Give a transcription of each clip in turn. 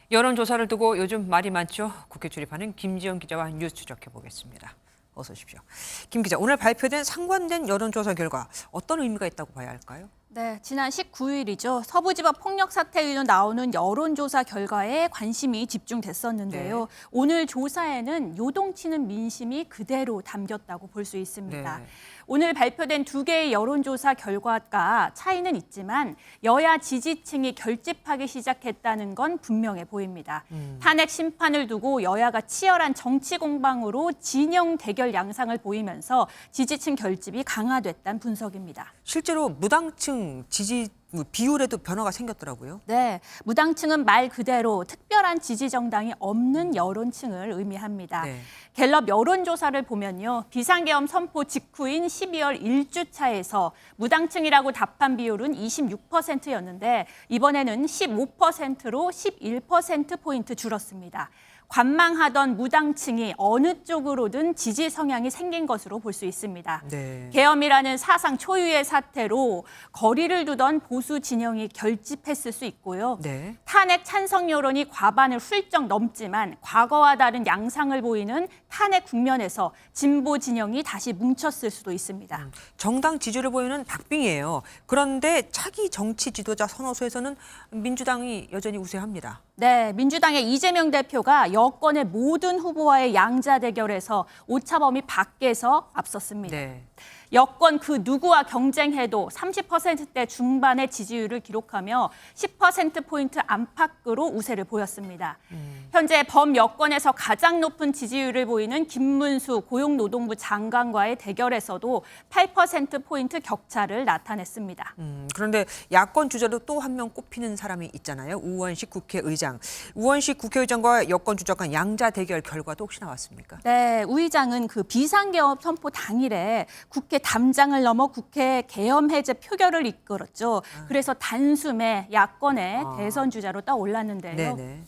여론조사를 두고 요즘 말이 많죠. 국회 출입하는 김지영 기자와 뉴스 추적해 보겠습니다. 어서 오십시오. 김 기자, 오늘 발표된 상관된 여론조사 결과 어떤 의미가 있다고 봐야 할까요? 네, 지난 19일이죠. 서부지법 폭력 사태 이후 나오는 여론조사 결과에 관심이 집중됐었는데요. 네. 오늘 조사에는 요동치는 민심이 그대로 담겼다고 볼 수 있습니다. 네. 오늘 발표된 두 개의 여론조사 결과가 차이는 있지만 여야 지지층이 결집하기 시작했다는 건 분명해 보입니다. 탄핵 심판을 두고 여야가 치열한 정치 공방으로 진영 대결 양상을 보이면서 지지층 결집이 강화됐다는 분석입니다. 실제로 무당층 지지 비율에도 변화가 생겼더라고요. 네, 무당층은 말 그대로 특별한 지지 정당이 없는 여론층을 의미합니다. 네. 갤럽 여론조사를 보면요. 비상계엄 선포 직후인 12월 1주차에서 무당층이라고 답한 비율은 26%였는데 이번에는 15%로 11%포인트 줄었습니다. 관망하던 무당층이 어느 쪽으로든 지지 성향이 생긴 것으로 볼 수 있습니다. 네. 계엄이라는 사상 초유의 사태로 거리를 두던 보수 진영이 결집했을 수 있고요. 네. 탄핵 찬성 여론이 과반을 훌쩍 넘지만 과거와 다른 양상을 보이는 탄핵 국면에서 진보 진영이 다시 뭉쳤을 수도 있습니다. 정당 지지를 보이는 박빙이에요. 그런데 차기 정치 지도자 선호수에서는 민주당이 여전히 우세합니다. 네, 민주당의 이재명 대표가 여권의 모든 후보와의 양자 대결에서 오차범위 밖에서 앞섰습니다. 네. 여권 그 누구와 경쟁해도 30%대 중반의 지지율을 기록하며 10%포인트 안팎으로 우세를 보였습니다. 현재 범여권에서 가장 높은 지지율을 보이는 김문수 고용노동부 장관과의 대결에서도 8%포인트 격차를 나타냈습니다. 그런데 야권 주자로 또 한 명 꼽히는 사람이 있잖아요. 우원식 국회의장. 우원식 국회의장과 여권 주자 간 양자 대결 결과도 혹시 나왔습니까? 네, 우 의장은 그 비상계엄 선포 당일에 국회 담장을 넘어 국회 계엄 해제 표결을 이끌었죠. 그래서 단숨에 야권의 대선 주자로 떠올랐는데요. 네네.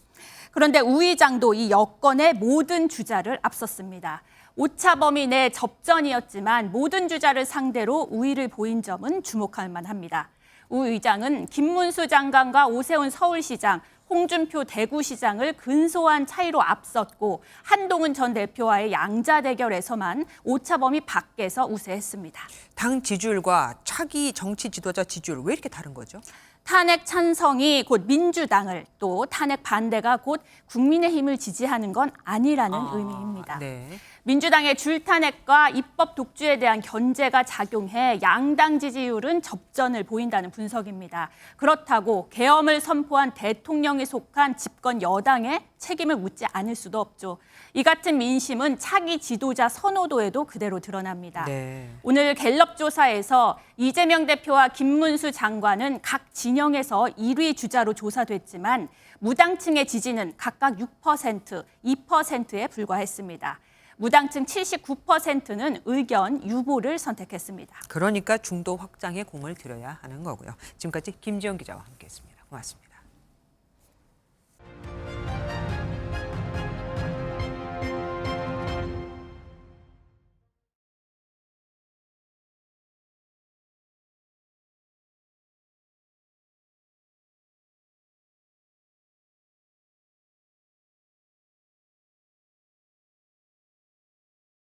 그런데 우 의장도 이 여권의 모든 주자를 앞섰습니다. 오차범위 내 접전이었지만 모든 주자를 상대로 우위를 보인 점은 주목할 만합니다. 우 의장은 김문수 장관과 오세훈 서울시장, 홍준표 대구시장을 근소한 차이로 앞섰고 한동훈 전 대표와의 양자 대결에서만 오차범위 밖에서 우세했습니다. 당 지지율과 차기 정치 지도자 지지율 왜 이렇게 다른 거죠? 탄핵 찬성이 곧 민주당을 또 탄핵 반대가 곧 국민의힘을 지지하는 건 아니라는 의미입니다. 네. 민주당의 줄탄핵과 입법 독주에 대한 견제가 작용해 양당 지지율은 접전을 보인다는 분석입니다. 그렇다고 계엄을 선포한 대통령에 속한 집권 여당에 책임을 묻지 않을 수도 없죠. 이 같은 민심은 차기 지도자 선호도에도 그대로 드러납니다. 네. 오늘 갤럽 조사에서 이재명 대표와 김문수 장관은 각 진영에서 1위 주자로 조사됐지만 무당층의 지지는 각각 6%, 2%에 불과했습니다. 무당층 79%는 의견 유보를 선택했습니다. 그러니까 중도 확장에 공을 들여야 하는 거고요. 지금까지 김지영 기자와 함께했습니다. 고맙습니다.